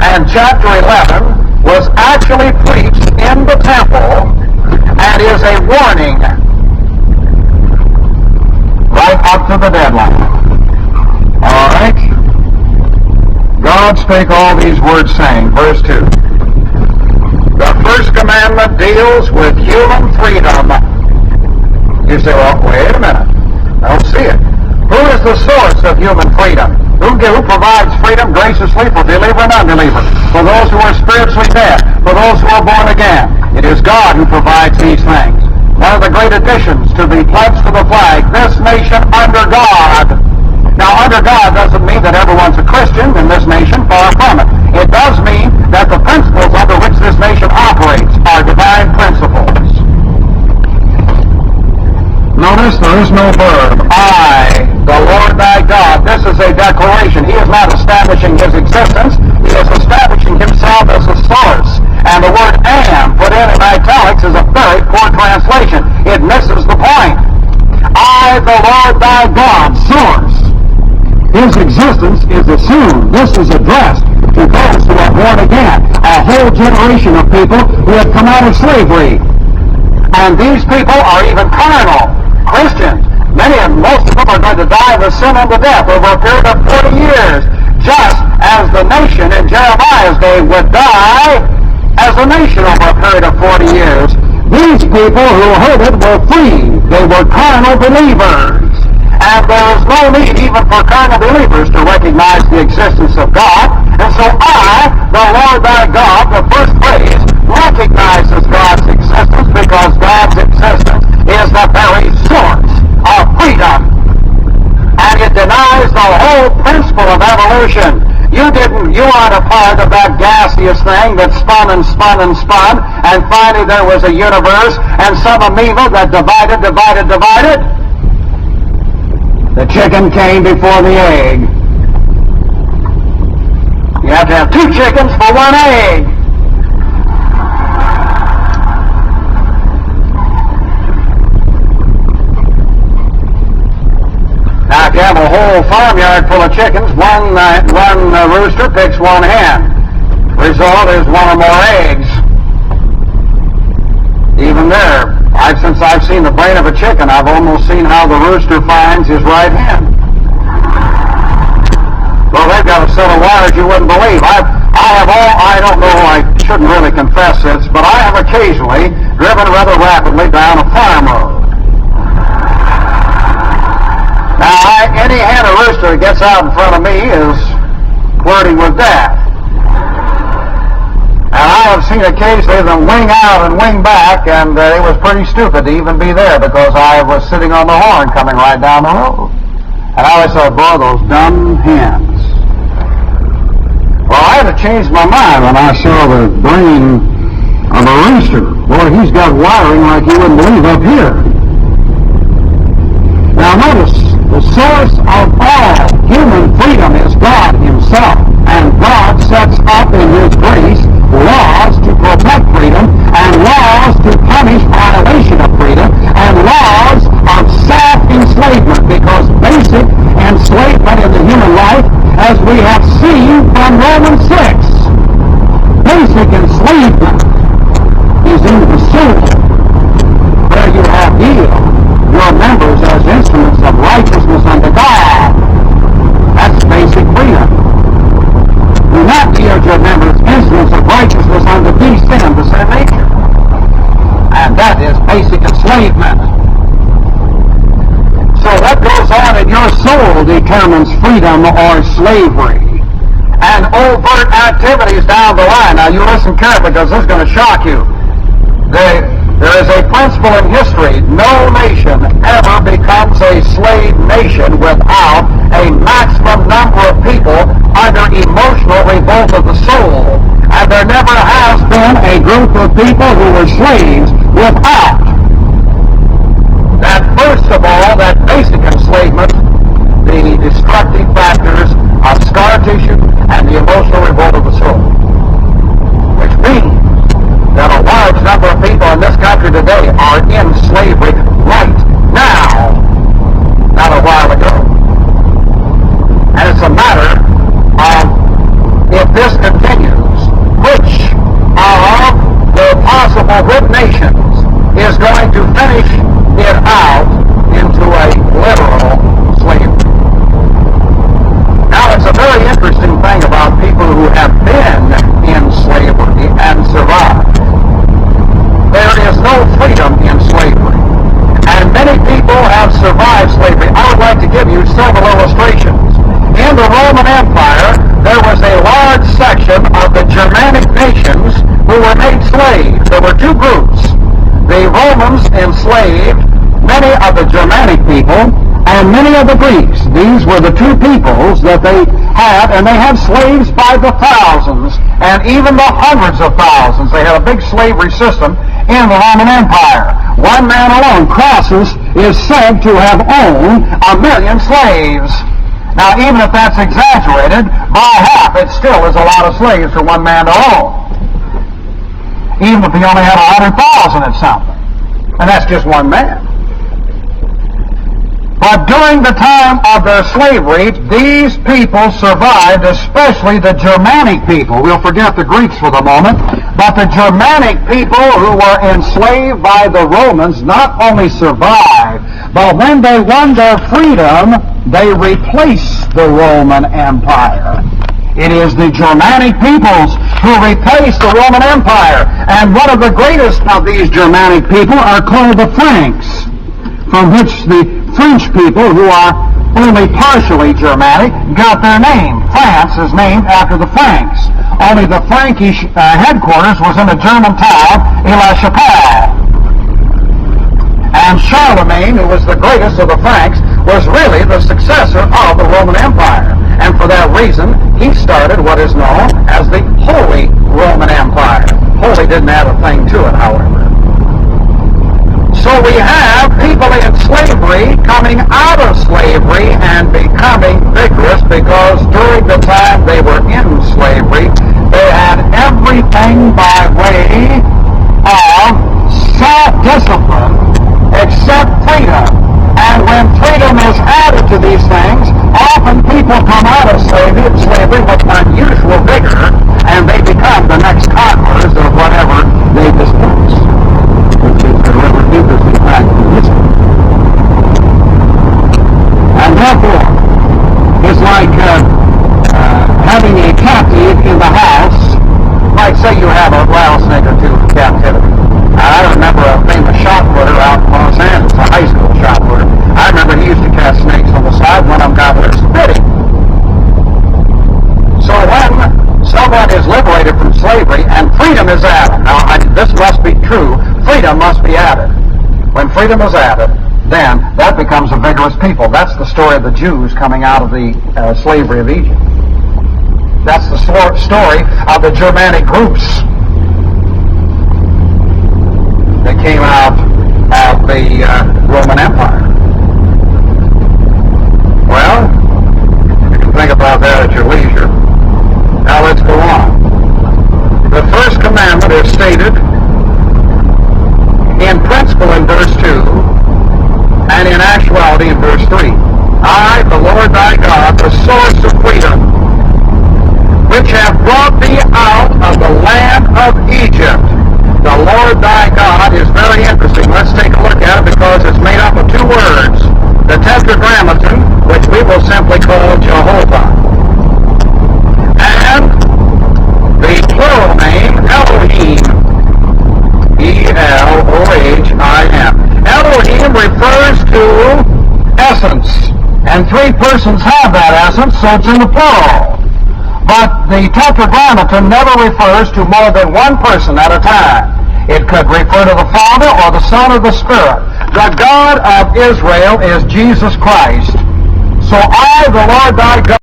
And chapter 11 was actually preached in the temple and is a warning right up to the deadline. All right? God spake all these words, saying, verse 2, the first commandment deals with human freedom. You say, well, wait a minute. I don't see it. Who is the source of human freedom? Who provides freedom graciously for believer and unbeliever? For those who are spiritually dead, for those who are born again. It is God who provides these things. One of the great additions to the pledge to the flag, this nation under God. Now, under God doesn't mean that everyone's a Christian in this nation, far from it. It does mean that the principles under which this nation operates are divine principles. Notice there is no verb. I, the Lord thy God. This is a declaration. He is not establishing his existence. He is establishing himself as a source. And the word am put in italics is a very poor translation. It misses the point. I, the Lord thy God, source. His existence is assumed. This is addressed to those who are born again. A whole generation of people who have come out of slavery. And these people are even carnal Christians. Most of them are going to die of sin unto death over a period of 40 years, just as the nation in Jeremiah's day would die as a nation over a period of 40 years. These people who heard it were free. They were carnal believers. And there is no need even for carnal believers to recognize the existence of God. And so I, the Lord thy God, the first phrase, recognizes God's existence because God's existence is the very source of freedom. And it denies the whole principle of evolution. You aren't a part of that gaseous thing that spun and spun and spun, and finally there was a universe and some amoeba that divided. The chicken came before the egg. You have to have two chickens for one egg. Now, if you have a whole farmyard full of chickens, one rooster picks one hen. Result is one or more eggs. Even there, since I've seen the brain of a chicken, I've almost seen how the rooster finds his right hen. Well, they've got a set of wires you wouldn't believe. I don't know, I shouldn't really confess this, but I have occasionally driven rather rapidly down a farm road. Now, any hen or rooster that gets out in front of me is flirting with death. And I have seen occasionally them wing out and wing back, and it was pretty stupid to even be there because I was sitting on the horn coming right down the road. And I always thought, boy, those dumb hens. Well, I had to change my mind when I saw the brain of a rooster. Boy, he's got wiring like you wouldn't believe up here. Now notice, the source of all human freedom is God himself. And God sets up in his grace laws to protect freedom, and laws to punish violation of freedom, and laws of self-enslavement, because basic enslavement in the human life, as we have seen from Romans 6, basic enslavement is in the soul, where you have healed your members as instruments of righteousness unto God. That's basic freedom. Do not yield your members instruments of righteousness unto beast and the sin nature. And that is basic enslavement. So what goes on in your soul determines freedom or slavery. And overt activities down the line. Now you listen carefully because this is going to shock you. There is a principle in history. No nation ever becomes a slave nation without a maximum number of people under emotional revolt of the soul. And there never has been a group of people who were slaves without that, first of all, that basic enslavement, the destructive factors of scar tissue and the emotional revolt of the soul. Which means that a large number of people in this country today are in slavery right now, not a while ago. And it's a matter of, if this continues, two groups. The Romans enslaved many of the Germanic people and many of the Greeks. These were the two peoples that they had, and they had slaves by the thousands and even the hundreds of thousands. They had a big slavery system in the Roman Empire. One man alone, Crassus, is said to have owned 1 million slaves. Now, even if that's exaggerated by half, it still is a lot of slaves for one man to own. Even if he only had 100,000 at something. And that's just one man. But during the time of their slavery, these people survived, especially the Germanic people. We'll forget the Greeks for the moment. But the Germanic people who were enslaved by the Romans not only survived, but when they won their freedom, they replaced the Roman Empire. It is the Germanic peoples who replaced the Roman Empire. And one of the greatest of these Germanic people are called the Franks, from which the French people, who are only partially Germanic, got their name. France is named after the Franks. Only the Frankish headquarters was in a German town, La Chapelle. And Charlemagne, who was the greatest of the Franks, was really the successor of the Roman Empire. And for that reason, he started what is known as the Holy Roman Empire. Holy didn't add a thing to it, however. So we have people in slavery coming out of slavery and becoming vigorous, because during the time they were in slavery, they had everything by way of self-discipline except freedom. And when freedom is added to these things, often people come out of slavery with unusual vigor, and they become the next conquerors of whatever they displace, which is the river deepest in fact in history. And therefore, it's like having a captive in the house. Like say you have a rattlesnake or two in captivity. I remember a famous shot putter out in Los Angeles, a high school shot putter. I remember he used to catch snakes on the side. One of them got there spitting. So when someone is liberated from slavery and freedom is added, now this must be true, freedom must be added. When freedom is added, then that becomes a vigorous people. That's the story of the Jews coming out of the slavery of Egypt. That's the story of the Germanic groups that came out of the Roman Empire. Well, you can think about that at your leisure. Now let's go on. The first commandment is stated in principle in verse 2, and in actuality in verse 3. I, the Lord thy God, the source of freedom, which have brought thee out of the land of Egypt. The Lord thy God is very interesting. Let's take a look at it, because it's made up of two words. The Tetragrammaton, which we will simply call Jehovah, and the plural name Elohim, E-L-O-H-I-M. Elohim refers to essence, and three persons have that essence, so it's in the plural. But the Tetragrammaton never refers to more than one person at a time. It could refer to the Father or the Son or the Spirit. The God of Israel is Jesus Christ. So I, the Lord thy God,